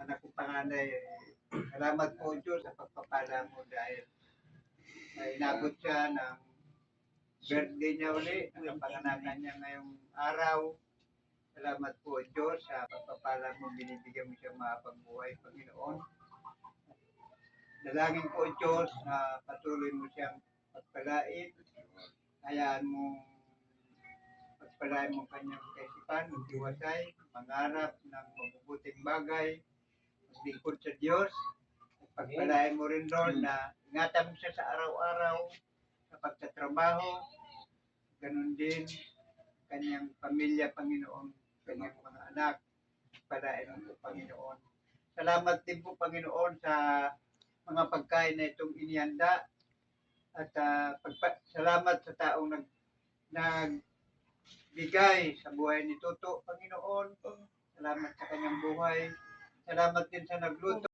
anak kong panganay, salamat po Diyos sa pagpapala mo dahil inabot siya ng birthday niya uli, nakapanganakan niya ngayong araw. Salamat po Diyos sa pagpapala mo, binibigyan mo siya mahabang buhay, Panginoon. Dalangin po Diyos na patuloy mo siyang pagpalain. Hayaan mo pagpalain mo kanyang kaisipan, magdiwasay, mangarap ng mabubuting bagay, maglingkod sa Diyos. Pagpalain mo rin Lord na ingatan mo siya sa araw-araw, sa pagtatrabaho, ganun din kanyang pamilya, Panginoon, kanyang mga anak, pagpalain mo po, Panginoon. Salamat din po, Panginoon, sa mga pagkain na itong inihanda at salamat sa taong nagbigay sa buhay ni Toto, Panginoon. Salamat sa kanyang buhay. Salamat din sa nagluto.